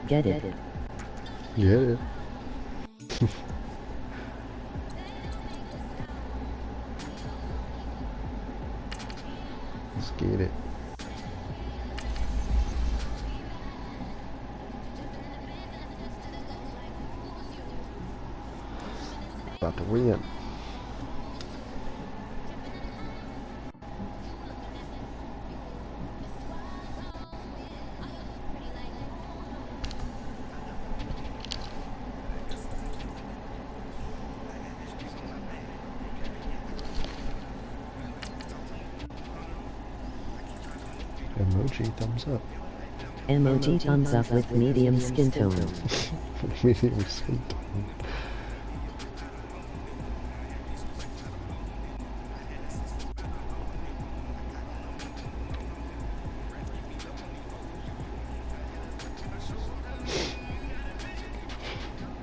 Get it? Get it. Let's get it. About to win. Emoji thumbs up. Emoji thumbs up with medium skin tone. Medium skin tone.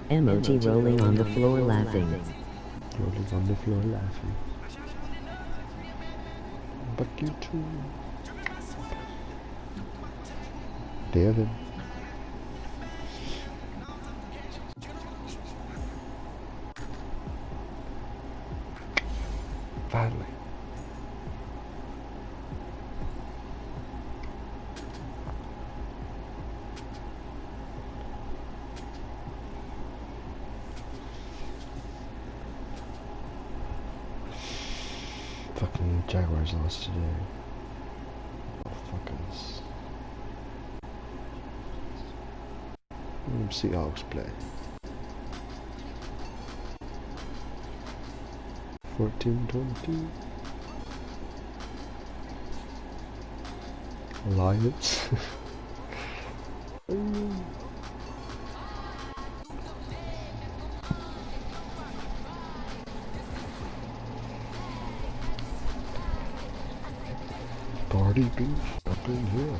Emoji rolling on the floor laughing. Rolling on the floor laughing. But you too. Devin. Finally. Fucking Jaguars lost today. Motherfuckers. Seahawks play. 14-22. Lions. Party beef up in here.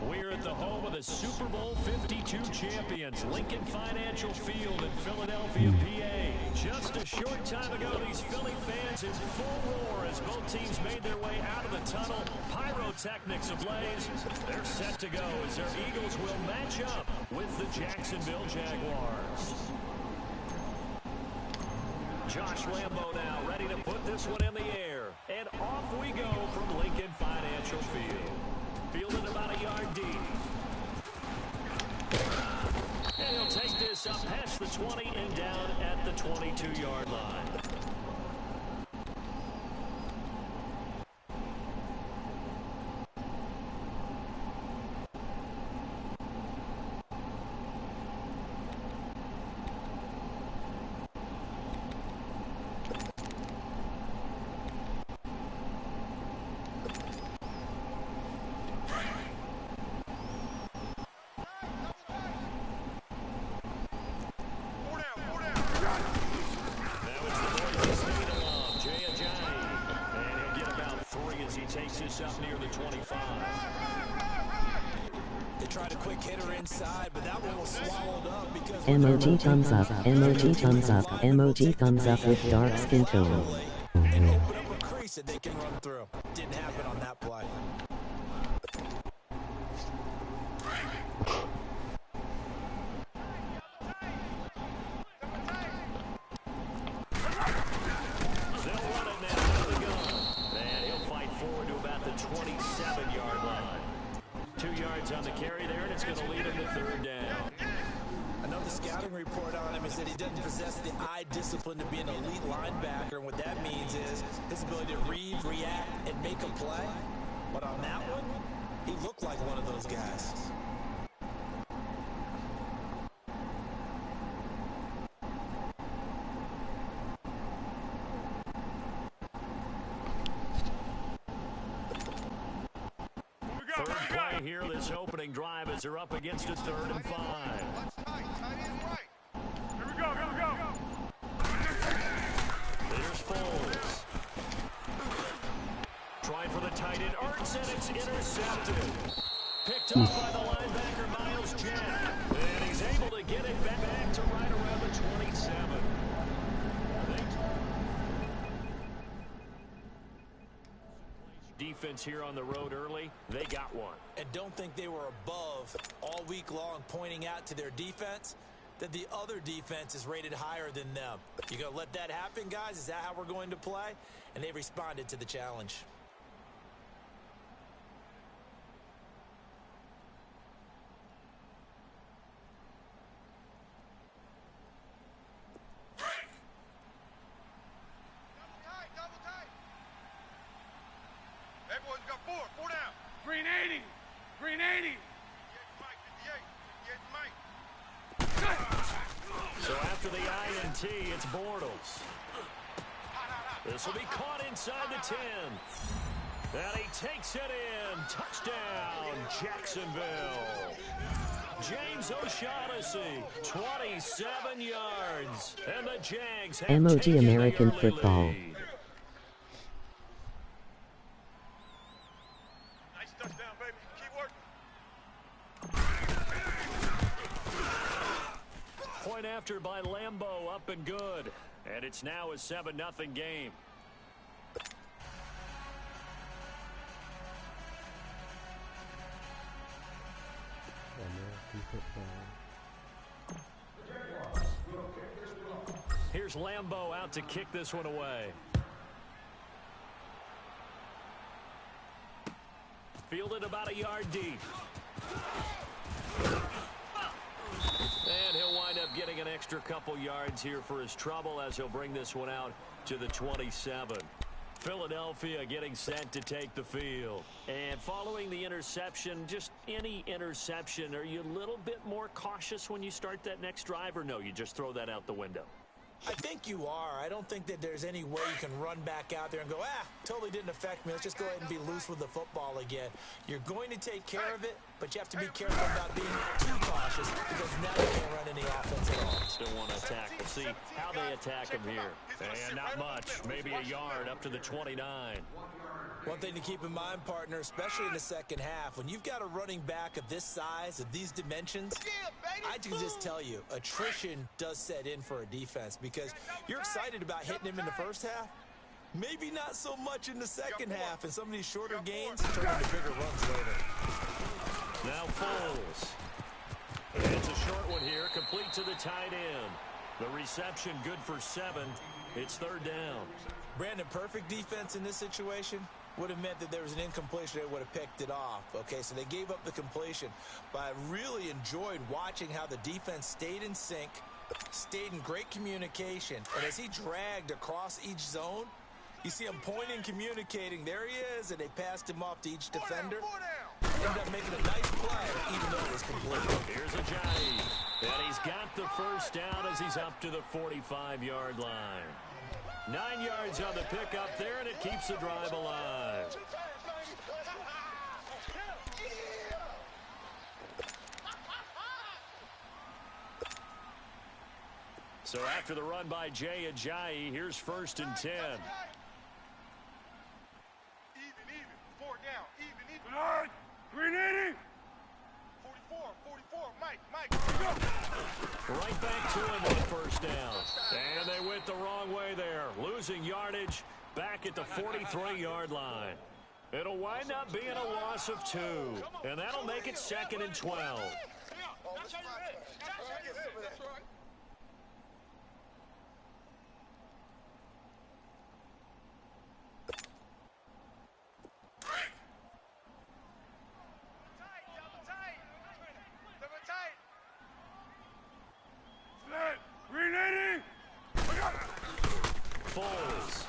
We're at the home of the Super Bowl 52 champions, Lincoln Financial Field in Philadelphia, PA. Just a short time ago, these Philly fans in full roar as both teams made their way out of the tunnel. Pyrotechnics ablaze. They're set to go as their Eagles will match up with the Jacksonville Jaguars. Josh Lambo now ready to put this one in the air. And off we go from Lincoln Financial Field. Fielded about a yard deep. And he'll take this up past the 20 and down at the 22-yard line. Takes this up near the 25. They tried a quick hitter inside, but that one was swallowed up because Emoji thumbs up, emoji thumbs up, emoji thumbs up with dark skin tone. And open up a crease that they can run through. Didn't happen on that play. On the carry there, and it's going to lead him to third down. Another scouting report on him is that he doesn't possess the eye discipline to be an elite linebacker, and what that means is his ability to read, react, and make a play. But on that one, he looked like one of those guys. Here, this opening drive as they're up against a 3rd and 5. Here we go. There's Foles. Trying for the tight end, Ertz, and it's intercepted. Picked up by the linebacker, Miles Jack. And he's able to get it back to right around the 27. defense here on the road early. They got one. And don't think they were above all week long, pointing out to their defense that the other defense is rated higher than them. You going to let that happen, guys? Is that how we're going to play? And they responded to the challenge. Green 80! Green 80! So after the INT, it's Bortles. This will be caught inside the 10. And he takes it in. Touchdown, Jacksonville. James O'Shaughnessy, 27 yards. And the Jags have MOG taken American the early football. lead. Touchdown, baby. Keep working. Point after by Lambeau, up and good. And it's now a 7-0 game. American football. Here's Lambeau out to kick this one away. Fielded about a yard deep. And he'll wind up getting an extra couple yards here for his trouble as he'll bring this one out to the 27. Philadelphia getting set to take the field. And following the interception, just any interception, are you a little bit more cautious when you start that next drive, or no, you just throw that out the window? I think you are. I don't think that there's any way you can run back out there and go, totally didn't affect me. Let's just go ahead and be loose with the football again. You're going to take care of it, but you have to be careful about being too cautious because now you can't run any offense at all. Still want to attack. We'll see how they attack him here. And not much. Maybe a yard up to the 29. One thing to keep in mind, partner, especially in the second half, when you've got a running back of this size, of these dimensions, I can just tell you, attrition does set in for a defense because you're excited about hitting him in the first half. Maybe not so much in the second half, and some of these shorter gains turn into bigger runs later. Now Foles. It's a short one here, complete to the tight end. The reception good for 7. It's third down. Brandon, perfect defense in this situation would have meant that there was an incompletion. They would have picked it off. Okay, so they gave up the completion. But I really enjoyed watching how the defense stayed in sync, stayed in great communication. And as he dragged across each zone, you see him pointing, communicating. There he is, and they passed him off to each defender. Ended up making a nice play, even though it was complete. Here's Ajayi. And he's got the first down as he's up to the 45-yard line. 9 yards on the pickup there, and it keeps the drive alive. So after the run by Jay Ajayi, here's 1st and 10. Even. 4 down. Even. All right. Green 80. 44. Mike. Right back to him on 1st down. And they went the wrong way there. Losing yardage back at the 43-yard line. It'll wind up being a loss of 2. And that'll make it 2nd and 12. Green 80. Foles.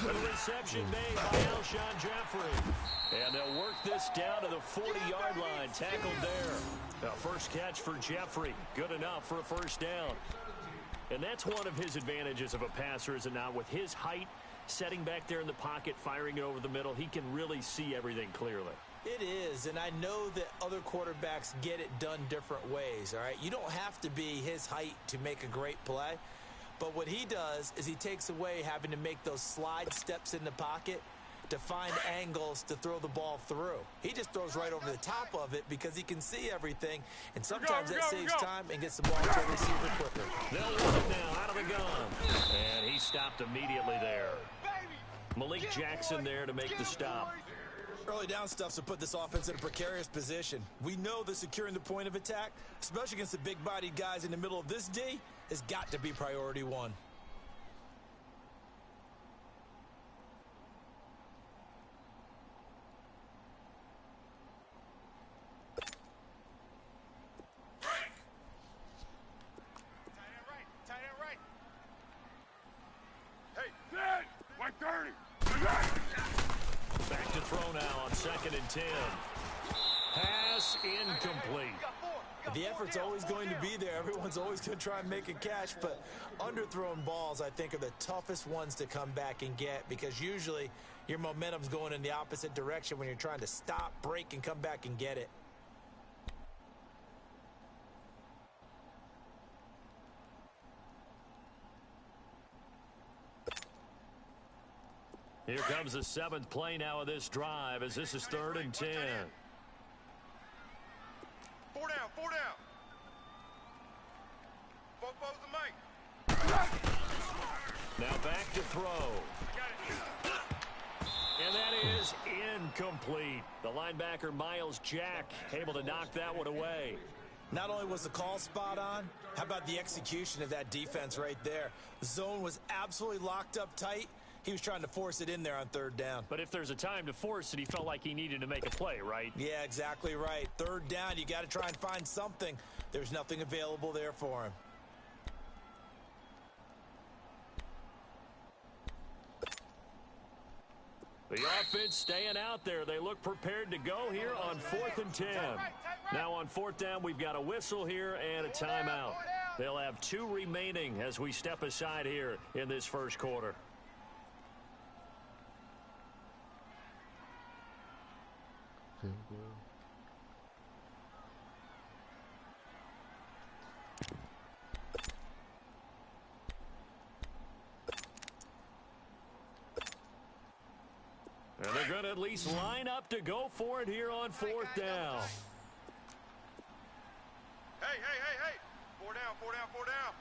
The reception made by Alshon Jeffrey. And they'll work this down to the 40-yard line. Tackled there. First catch for Jeffrey. Good enough for a first down. And that's one of his advantages of a passer, is it not? With his height, setting back there in the pocket, firing it over the middle, he can really see everything clearly. It is, and I know that other quarterbacks get it done different ways, all right? You don't have to be his height to make a great play, but what he does is he takes away having to make those slide steps in the pocket to find angles to throw the ball through. He just throws right over the top of it because he can see everything, and sometimes that saves time and gets the ball to a receiver quicker. They'll run it now out of the gun. And he stopped immediately there. Malik Jackson there to make the stop. Early down stuffs will put this offense in a precarious position. We know that securing the point of attack, especially against the big-bodied guys in the middle of this D, has got to be priority one. Back to throw now on 2nd and 10. Pass incomplete. The effort's always going to be there. Everyone's always going to try and make a catch, but underthrown balls, I think, are the toughest ones to come back and get because usually your momentum's going in the opposite direction when you're trying to stop, break, and come back and get it. Here comes the 7th play now of this drive as this is 3rd and 10. 4 down, 4 down. Football's the mic. Now back to throw. And that is incomplete. The linebacker, Miles Jack, able to knock that one away. Not only was the call spot on, how about the execution of that defense right there? The zone was absolutely locked up tight. He was trying to force it in there on 3rd down. But if there's a time to force it, he felt like he needed to make a play, right? Yeah, exactly right. 3rd down, you got to try and find something. There's nothing available there for him. The offense staying out there. They look prepared to go here on 4th and 10. Now on 4th down, we've got a whistle here and a timeout. They'll have 2 remaining as we step aside here in this first quarter. And they're going to at least line up to go for it here on 4th down. Hey, hey, hey, hey. 4 down, 4 down, 4 down.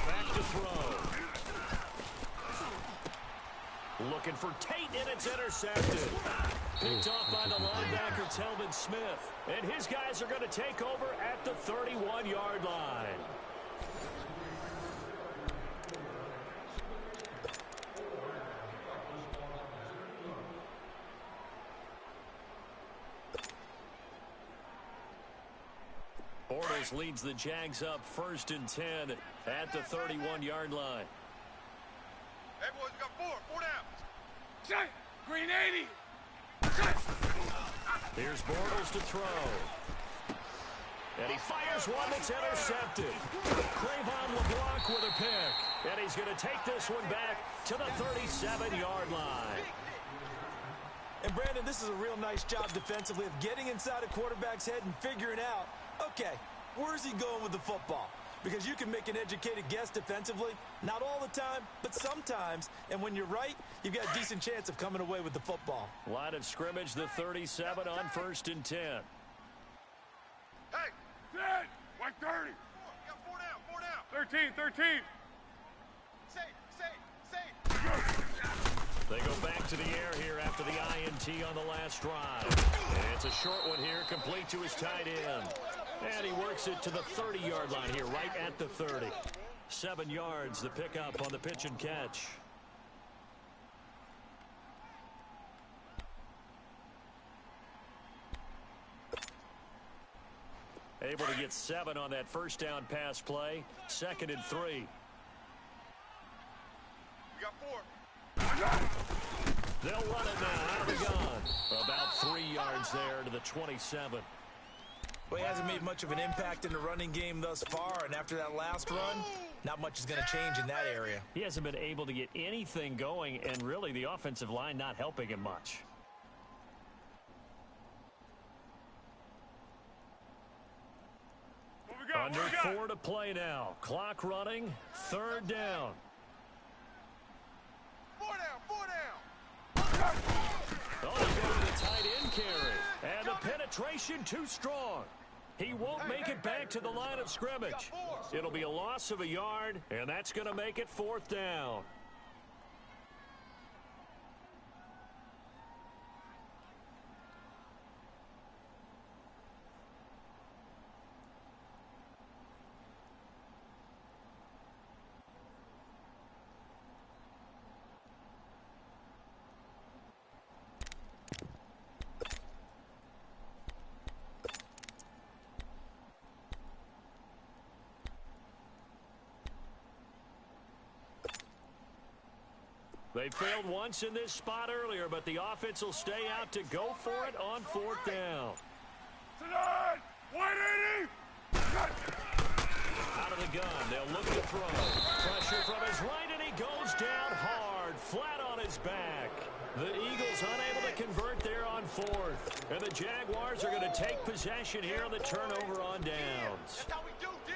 Back to throw. Looking for Tate, and it's intercepted. Picked off by the linebacker, Telvin Smith. And his guys are going to take over at the 31-yard line. Bortles leads the Jags up 1st and 10 at the 31-yard line. Hey, boys, we got 4 down. Shut! Green 80! Here's Bortles to throw. And he fires one that's intercepted. Cravon LeBlanc with a pick. And he's going to take this one back to the 37-yard line. And Brandon, this is a real nice job defensively of getting inside a quarterback's head and figuring out, okay, where's he going with the football? Because you can make an educated guess defensively, not all the time, but sometimes. And when you're right, you've got a decent chance of coming away with the football. Line of scrimmage, the 37 on 1st and 10. Hey! 10! 130! We got 4 down, 4 down. 13, 13! Safe, safe, safe. They go back to the air here after the INT on the last drive. And it's a short one here, complete to his tight end. And he works it to the 30-yard line here, right at the 30. 7 yards, the pickup on the pitch and catch. Able to get 7 on that first down pass play. 2nd and 3. We got 4. They'll run it now, out of the gun. About 3 yards there to the 27. Well, he hasn't made much of an impact in the running game thus far, and after that last run, not much is going to change in that area. He hasn't been able to get anything going, and really the offensive line not helping him much. Under 4 to play now. Clock running. 3rd down. 4 down, 4 down. Oh, he goes to the tight end carry. And the penetration too strong. He won't make it back to the line of scrimmage. It'll be a loss of a yard, and that's going to make it 4th down. They failed once in this spot earlier, but the offense will stay out to go for it on 4th down. Tonight, 180. Out of the gun, they'll look to throw. Pressure from his right, and he goes down hard, flat on his back. The Eagles unable to convert there on 4th. And the Jaguars are going to take possession here on the turnover on downs. That's how we do, D.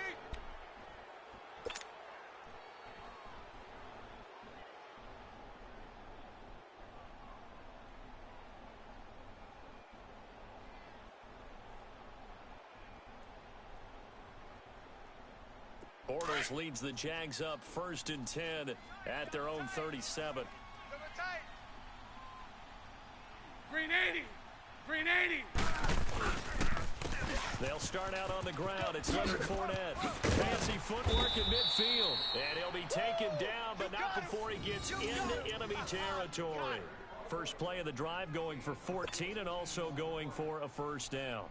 Bortles leads the Jags up 1st and 10 at their own 37. Green 80. Green 80. They'll start out on the ground. It's Leonard Fornite. Fancy footwork in midfield. And he'll be taken down, but not before he gets into enemy territory. First play of the drive going for 14 and also going for a 1st down.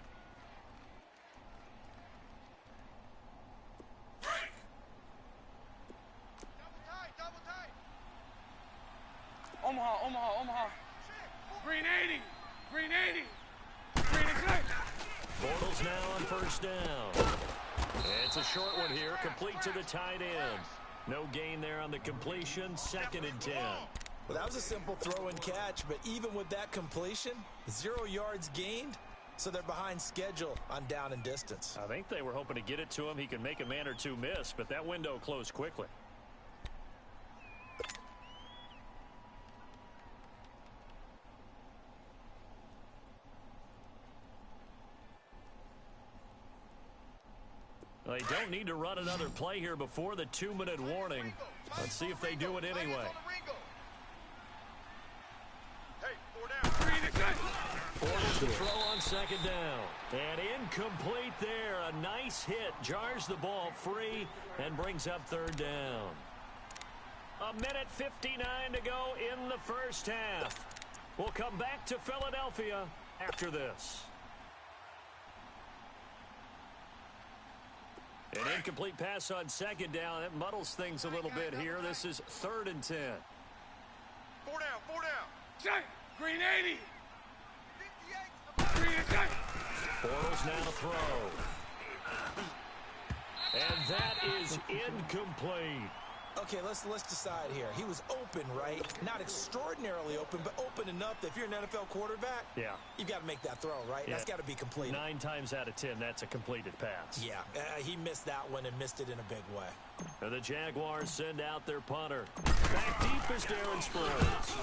Omaha. Green 80. Green 80. Green exact. Bortles now on 1st down. It's a short one here, complete to the tight end. No gain there on the completion, 2nd and 10. Well, that was a simple throw and catch, but even with that completion, 0 yards gained, so they're behind schedule on down and distance. I think they were hoping to get it to him. He can make a man or two miss, but that window closed quickly. They don't need to run another play here before the 2-minute warning. Let's see if they do it anyway. Hey, 4 down. Green exact. Bortles to throw on 2nd down. And incomplete there. A nice hit. Jars the ball free and brings up 3rd down. 1:59 to go in the 1st half. We'll come back to Philadelphia after this. An incomplete pass on 2nd down. That muddles things a little bit here. This is 3rd and 10. 4 down. 4 down. Check. Green 80. Green exact. Bortles now to throw. And that is incomplete. Okay, let's decide here. He was open, right? Not extraordinarily open, but open enough that if you're an NFL quarterback, Yeah. you've got to make that throw, right? Yeah. That's got to be completed. 9 times out of 10, that's a completed pass. Yeah, he missed that one and missed it in a big way. And the Jaguars send out their punter. Back deep is Darren Sproles.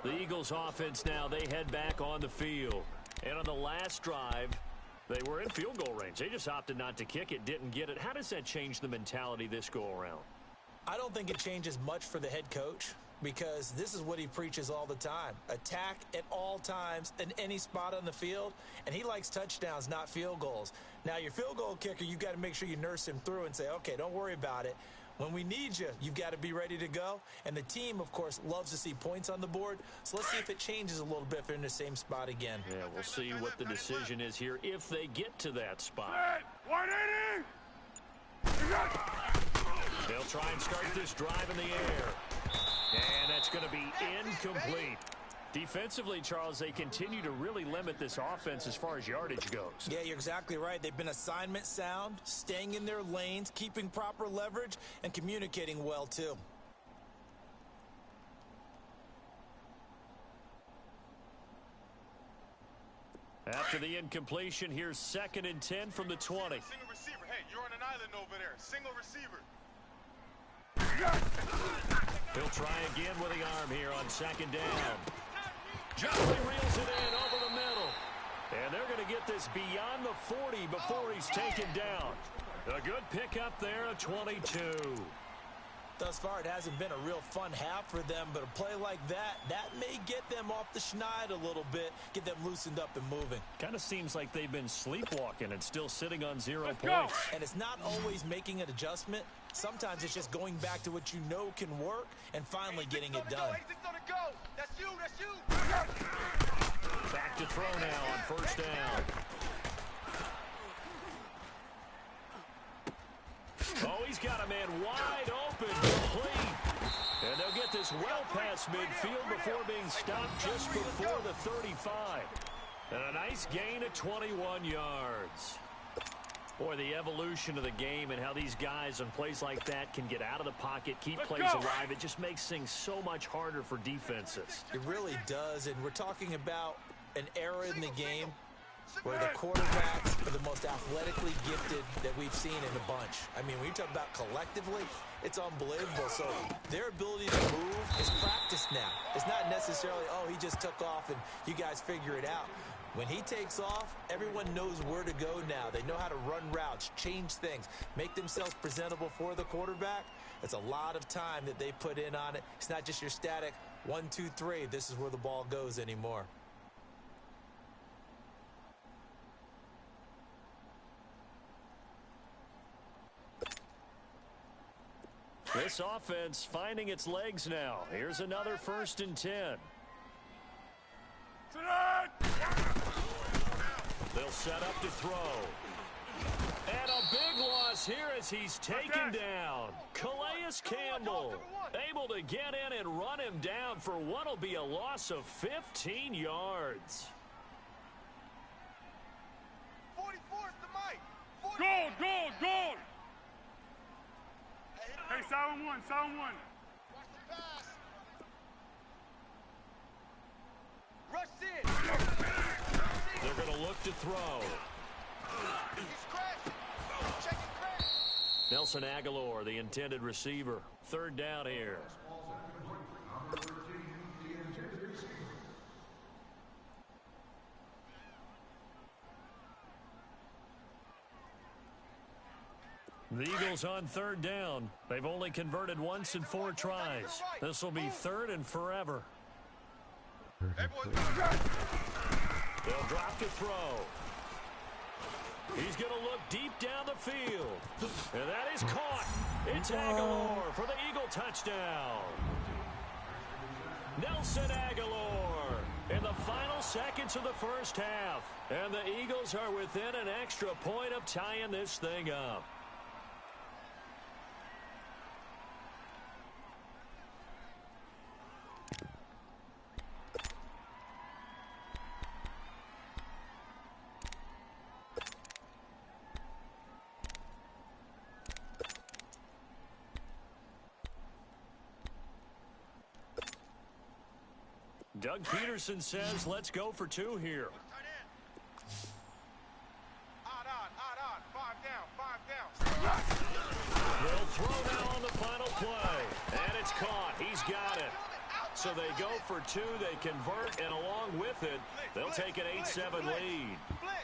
The Eagles offense now, they head back on the field. And on the last drive, they were in field goal range. They just opted not to kick it, didn't get it. How does that change the mentality this go around? I don't think it changes much for the head coach because this is what he preaches all the time. Attack at all times in any spot on the field, and he likes touchdowns, not field goals. Now, your field goal kicker, you've got to make sure you nurse him through and say, okay, don't worry about it. When we need you, you've got to be ready to go. And the team, of course, loves to see points on the board. So let's see if it changes a little bit if they're in the same spot again. Yeah, we'll see what the decision is here if they get to that spot. 180. They'll try and start this drive in the air. And that's going to be incomplete. Defensively, Charles, they continue to really limit this offense as far as yardage goes. Yeah, you're exactly right. They've been assignment sound, staying in their lanes, keeping proper leverage, and communicating well, too. After the incompletion, here's 2nd and 10 from the 20. Single receiver. Hey, you're on an island over there. Single receiver. He'll try again with the arm here on 2nd down. Johnson reels it in over the middle. And they're going to get this beyond the 40 before he's taken down. A good pickup there at 22. Thus far, it hasn't been a real fun half for them, but a play like that may get them off the schneid a little bit, get them loosened up and moving. Kind of seems like they've been sleepwalking and still sitting on 0 Let's points. go. And it's not always making an adjustment. Sometimes it's just going back to what you know can work and finally getting it done. That's you. That's you. Back to throw now on 1st down. He's got a man wide open, complete. And they'll get this well past midfield before being stopped just before the 35. And a nice gain of 21 yards. Boy, the evolution of the game and how these guys on plays like that can get out of the pocket, keep plays alive, it just makes things so much harder for defenses. It really does, and we're talking about an era in the game where the quarterbacks are the most athletically gifted that we've seen in the bunch. I mean, when you talk about collectively, it's unbelievable. So their ability to move is practiced now. It's not necessarily, oh, he just took off and you guys figure it out. When he takes off, everyone knows where to go now. They know how to run routes, change things, make themselves presentable for the quarterback. It's a lot of time that they put in on it. It's not just your static 1, 2, 3. This is where the ball goes anymore. This offense finding its legs now. Here's another 1st and 10. They'll set up to throw. And a big loss here as he's taken down. Calais Campbell able to get in and run him down for what will be a loss of 15 yards. 44's the mic. Gold, gold, gold. Hey, silent one, silent one. Watch the pass. Rush in. They're going to look to throw. He's crashed. Check it, crash. Nelson Aguilar, the intended receiver. 3rd down here. The Eagles on 3rd down. They've only converted once in 4 tries. This will be 3rd and forever. They'll drop to throw. He's going to look deep down the field. And that is caught. It's Aguilar for the Eagle touchdown. Nelson Aguilar in the final seconds of the first half. And the Eagles are within an extra point of tying this thing up. Doug Peterson says, let's go for 2 here. Odd on. 5 down. They'll throw now on the final play. And it's caught. He's got it. So they go for 2. They convert, and along with it, they'll take an 8-7 lead. Blitz.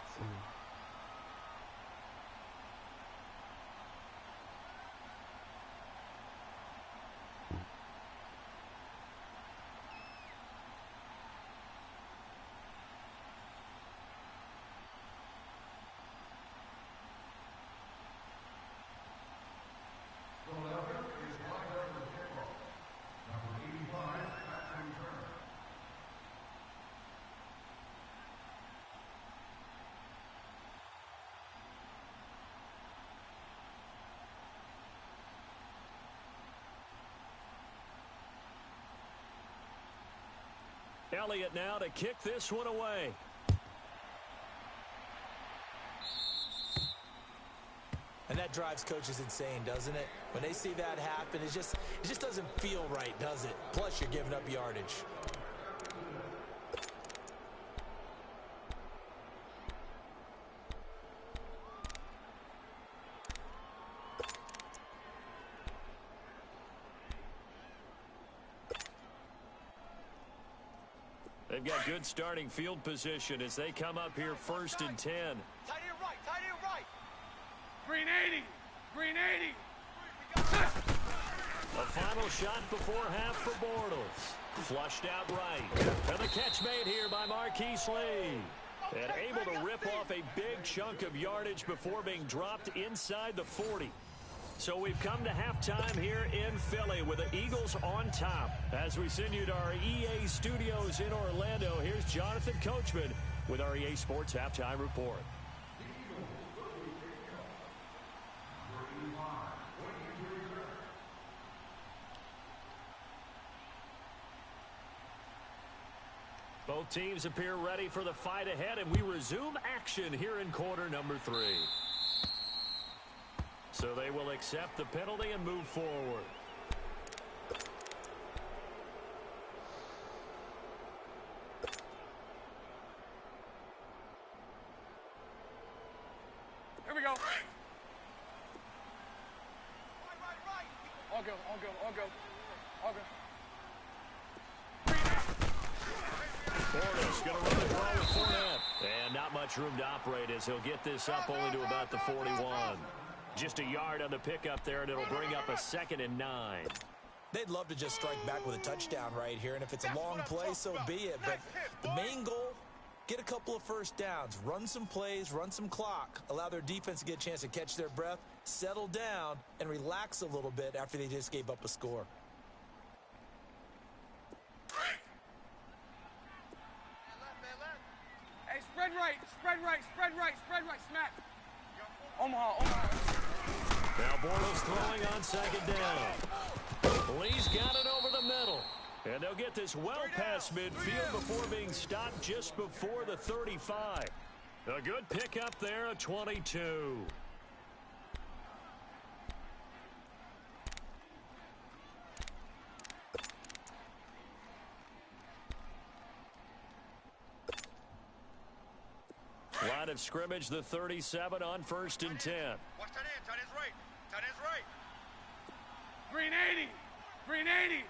Elliott now to kick this one away. And that drives coaches insane, doesn't it? When they see that happen, it just doesn't feel right, does it? Plus, you're giving up yardage. They've got good starting field position as they come up here 1st and 10. Tight end right. Green 80. Green 80. A final shot before half for Bortles. Flushed out right. And the catch made here by Marquise Lee. And able to rip off a big chunk of yardage before being dropped inside the 40. So we've come to halftime here in Philly with the Eagles on top. As we send you to our EA studios in Orlando, here's Jonathan Coachman with our EA Sports Halftime Report. Both teams appear ready for the fight ahead, and we resume action here in quarter number 3. So they will accept the penalty and move forward. Here we go. All go, all go, all go. All go. Bortles going to run the ball with Fornite. And not much room to operate as he'll get this up only to about the 41. Just a yard on the pickup there, and it'll bring up a 2nd and 9. They'd love to just strike back with a touchdown right here, and if it's a long play, so be it. But the main goal, get a couple of first downs, run some plays, run some clock, allow their defense to get a chance to catch their breath, settle down, and relax a little bit after they just gave up a score. Hey, spread right, spread right, spread right, spread right, smack. Omaha, Omaha. Now Bortles throwing on 2nd down. Lee's got it over the middle. And they'll get this well past midfield before being stopped just before the 35. A good pickup there at 22. Line of scrimmage, the 37 on 1st and 10. Watch tight end, tight end's right. Tight end's right. Green 80. Green 80.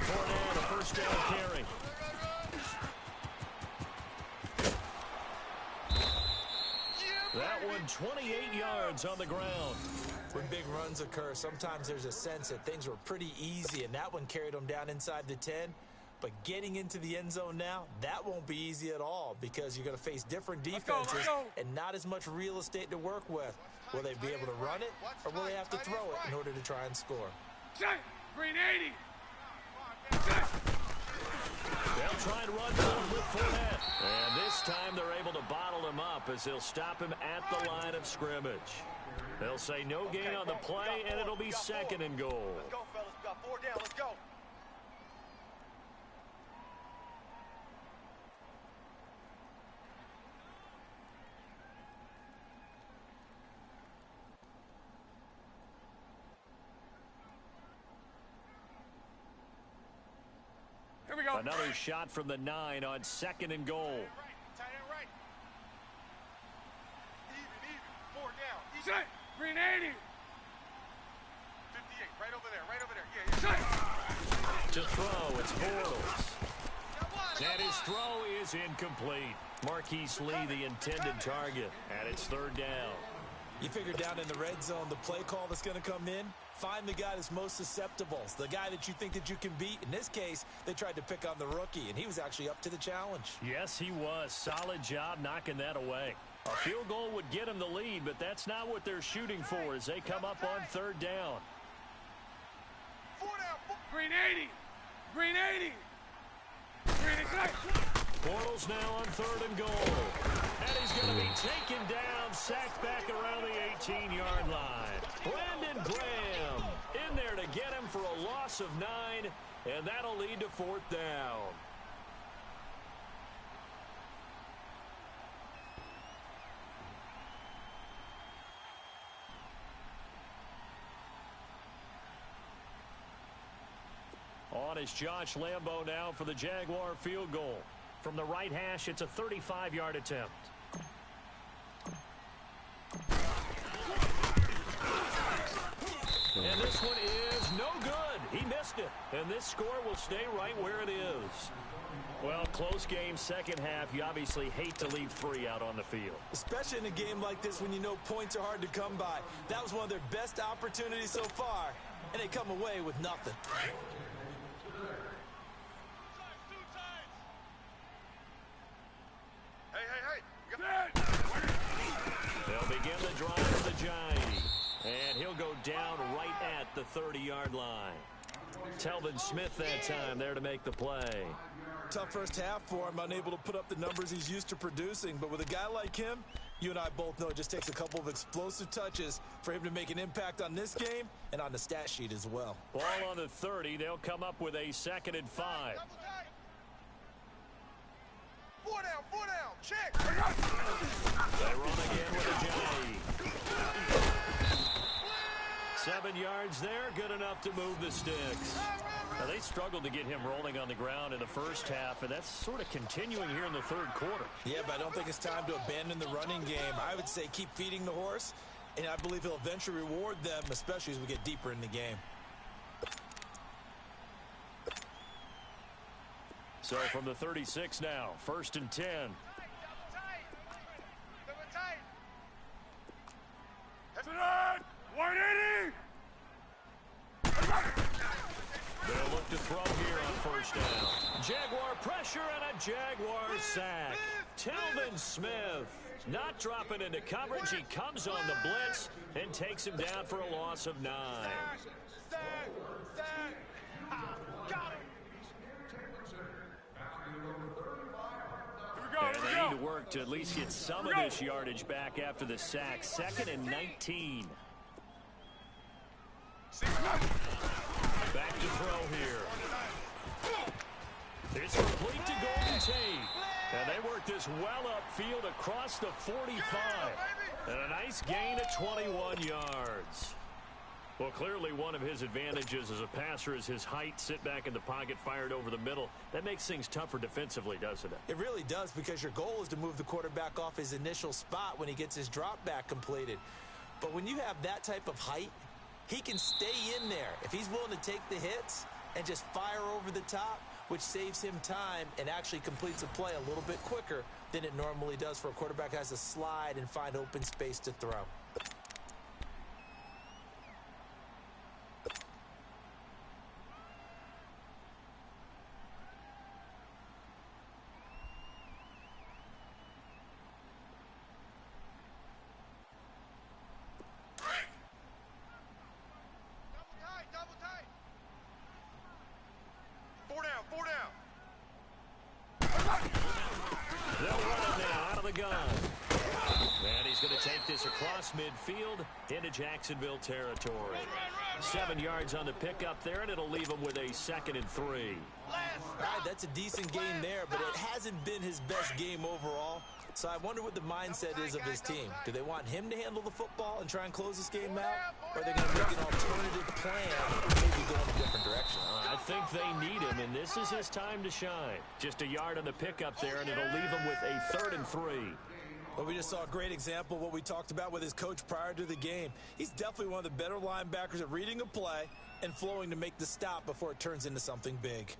Fornite, a 1st down carry. That one 28 yards on the ground. When big runs occur, sometimes there's a sense that things were pretty easy, and that one carried them down inside the 10. But getting into the end zone now, that won't be easy at all because you're going to face different defenses and not as much real estate to work with. Will they be able to run it, or will they have to throw it in order to try and score? Green 80. They'll try and run down with Fornite. And this time they're able to bottle him up as they'll stop him at the line of scrimmage. They'll say no gain on the play, and it'll be 2nd and goal. Let's go, fellas. We got 4 down. Let's go. Here we go. Another shot from the 9 on 2nd and goal. Tight end right. Even. 4 down. Set. Green 80. 58. Right over there. Yeah. To throw, it's Bortles. And his throw is incomplete. Marquise Lee, the intended target, and it's 3rd down. You figure down in the red zone, the play call that's going to come in, find the guy that's most susceptible, the guy that you think that you can beat. In this case, they tried to pick on the rookie, and he was actually up to the challenge. Yes, he was. Solid job knocking that away. A field goal would get him the lead, but that's not what they're shooting for as they come up on 3rd down. 4 down. Green 80. Green 80. Green 80. Bortles now on 3rd and goal. And he's going to be taken down, sacked back around the 18-yard line. Brandon Graham in there to get him for a loss of 9, and that'll lead to 4th down. On is Josh Lambo now for the Jaguar field goal. From the right hash, it's a 35-yard attempt. And this one is no good. He missed it. And this score will stay right where it is. Well, close game, 2nd half. You obviously hate to leave 3 out on the field. Especially in a game like this when you know points are hard to come by. That was one of their best opportunities so far, and they come away with nothing. They'll begin the drive for the Giants. And he'll go down right at the 30-yard line. Telvin Smith that time there to make the play. Tough first half for him, unable to put up the numbers he's used to producing. But with a guy like him, You and I both know it just takes a couple of explosive touches for him to make an impact on this game and on the stat sheet as well. Ball on the 30. They'll come up with a 2nd and 5. Four down, check. They run again with a J. 7 yards there, good enough to move the sticks. Now, they struggled to get him rolling on the ground in the first half, and that's sort of continuing here in the third quarter. Yeah, but I don't think it's time to abandon the running game. I would say keep feeding the horse, and I believe he'll eventually reward them, especially as we get deeper in the game. So from the 36 now, 1st and 10. Tonight, 180. They'll look to throw here on 1st down. Jaguar pressure and a Jaguar sack. Telvin Smith not dropping into coverage. He comes on the blitz and takes him down for a loss of 9. And they need to work to at least get some of this yardage back after the sack. 2nd and 19. Back to throw here. It's complete to Golden Tate. And they work this well upfield across the 45. And a nice gain of 21 yards. Well, clearly one of his advantages as a passer is his height. Sit back in the pocket, fired over the middle. That makes things tougher defensively, doesn't it? It really does, because your goal is to move the quarterback off his initial spot when he gets his drop back completed. But when you have that type of height, he can stay in there if he's willing to take the hits and just fire over the top, which saves him time and actually completes a play a little bit quicker than it normally does for a quarterback who has to slide and find open space to throw. Across midfield into Jacksonville territory. 7 yards on the pickup there, and it'll leave him with a 2nd and 3. All right, that's a decent game there, but it hasn't been his best game overall. So I wonder what the mindset is of his team. Do they want him to handle the football and try and close this game out? Or are they going to make an alternative plan, maybe go in a different direction? I think they need him, and this is his time to shine. Just a yard on the pickup there, and it'll leave him with a 3rd and 3. Well, we just saw a great example of what we talked about with his coach prior to the game. He's definitely one of the better linebackers at reading a play and flowing to make the stop before it turns into something big.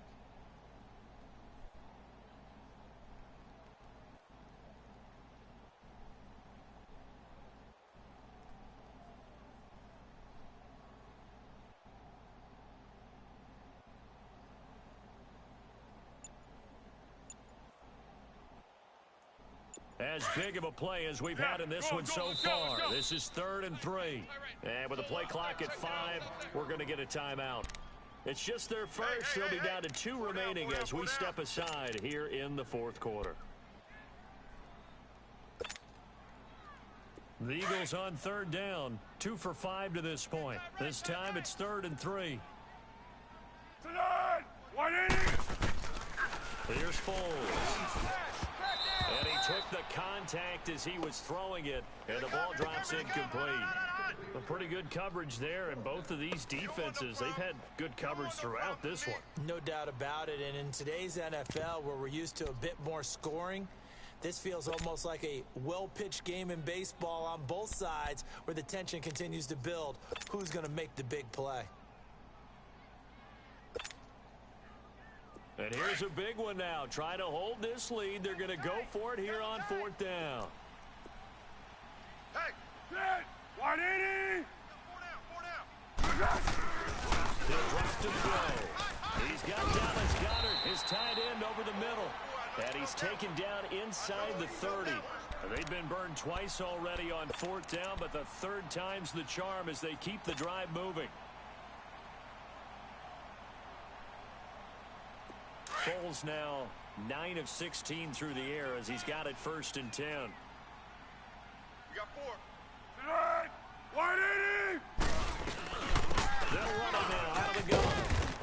As big of a play as we've had in this one so far. This is 3rd and 3. And with the play clock at 5, we're going to get a timeout. It's just their first. They'll be down to 2 remaining as we step aside here in the 4th quarter. The Eagles on 3rd down. 2 for 5 to this point. This time it's 3rd and 3. Tonight, 180. Here's Foles. And he took the contact as he was throwing it, and the ball drops incomplete. A pretty good coverage there, and both of these defenses, they've had good coverage throughout this one. No doubt about it, and in today's NFL, where we're used to a bit more scoring, this feels almost like a well-pitched game in baseball on both sides, where the tension continues to build. Who's going to make the big play? And here's a big one now. Trying to hold this lead. They're going to go for it here on 4th down. Hey, 180. They'll drop to throw. He's got Dallas Goedert, his tight end, over the middle. And he's taken down inside the 30. They've been burned twice already on 4th down, but the 3rd time's the charm as they keep the drive moving. Foles now 9 of 16 through the air as he's got it 1st and 10. 44. Tonight, 180! They'll run him now out of the gun.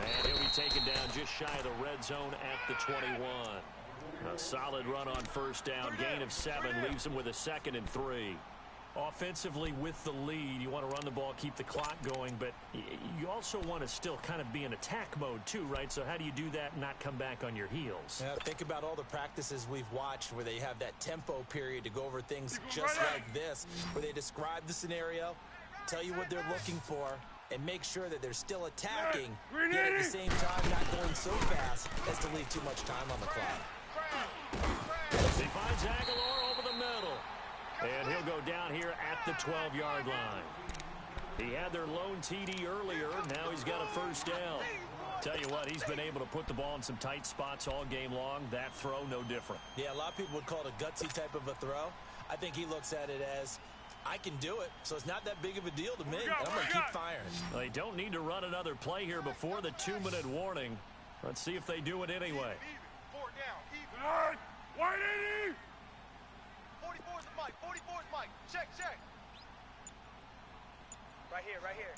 And he'll be taken down just shy of the red zone at the 21. A solid run on first down. Gain of 7 leaves him with a 2nd and 3. Offensively with the lead, you want to run the ball, keep the clock going, but you also want to still kind of be in attack mode too, right? So how do you do that and not come back on your heels? Yeah, think about all the practices we've watched where they have that tempo period to go over things just like this, where they describe the scenario, tell you what they're looking for, and make sure that they're still attacking, yet at the same time not going so fast as to leave too much time on the clock. He finds Aguilar over the middle. And he'll go down here at the 12-yard line. He had their lone TD earlier. Now he's got a first down. Tell you what, he's been able to put the ball in some tight spots all game long. That throw, no different. Yeah, a lot of people would call it a gutsy type of a throw. I think he looks at it as, I can do it, so it's not that big of a deal to me, and I'm going to keep firing. They don't need to run another play here before the 2-minute warning. Let's see if they do it anyway. Even. 4 down. Even. Tonight, 180! 44's the mic. 44's mic. Check, check. Right here, right here.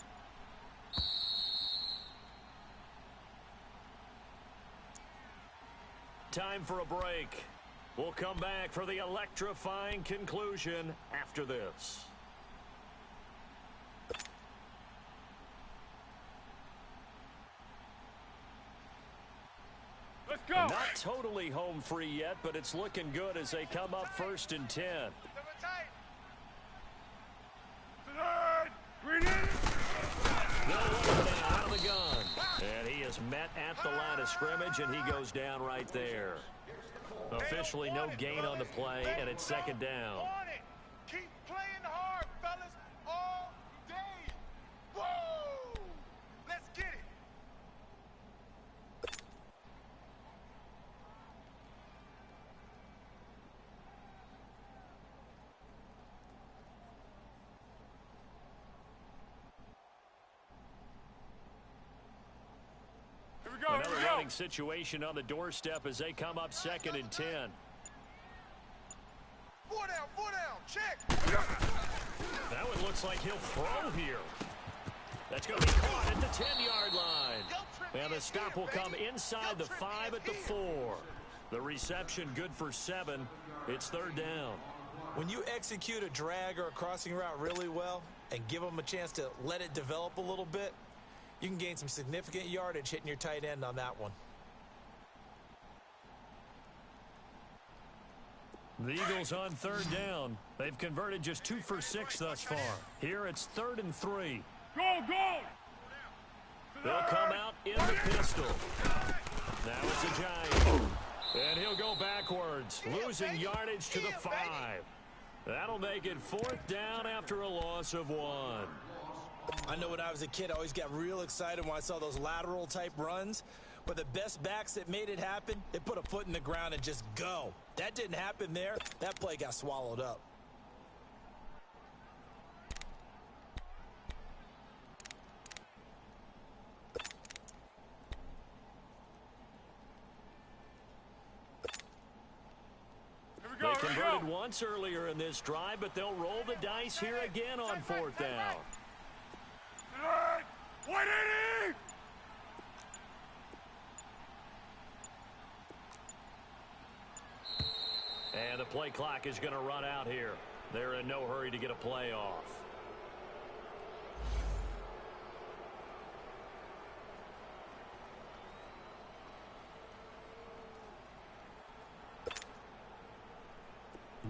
Time for a break. We'll come back for the electrifying conclusion after this. Let's go! Not totally home free yet, but it's looking good as they come up 1st and 10. Tonight, green in! They'll run him now out of the gun. And he is met at the line of scrimmage, and he goes down right there. Officially no gain on the play, and it's 2nd down. Keep playing hard, fellas, all day. Woo! Let's get it. Here we go, Another here we go! running situation on the doorstep as they come up 2nd and 10. 4 down, check. That one looks like he'll throw here. That's going to be caught at the 10-yard line. And the stop will come inside the 5 at the 4. The reception good for 7. It's 3rd down. When you execute a drag or a crossing route really well and give them a chance to let it develop a little bit, you can gain some significant yardage hitting your tight end on that one. The Eagles on 3rd down. They've converted just 2 for 6 thus far. Here it's 3rd and 3. Go, go! They'll come out in the pistol. Now it's a Giant. And he'll go backwards, losing yardage to the 5. That'll make it 4th down after a loss of 1. I know when I was a kid, I always got real excited when I saw those lateral type runs. But the best backs that made it happen, they put a foot in the ground and just go. That didn't happen there. That play got swallowed up. They converted once earlier in this drive, but they'll roll the dice here again on 4th down. Tonight, 180! And the play clock is going to run out here. They're in no hurry to get a play off.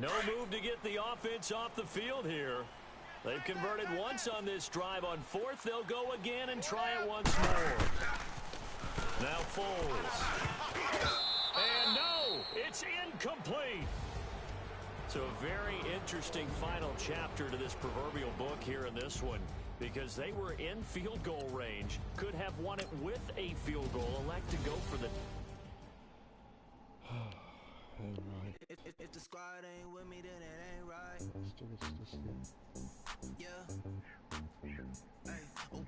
No move to get the offense off the field here. They've converted once on this drive. On 4th, they'll go again and try it once more. Now Foles. And no, it's incomplete. So a very interesting final chapter to this proverbial book here in this one, because they were in field goal range, could have won it with a field goal, elect to go for the... Right. If the squad ain't with me, then it ain't right. Let's do this. Yeah. Hey, oh,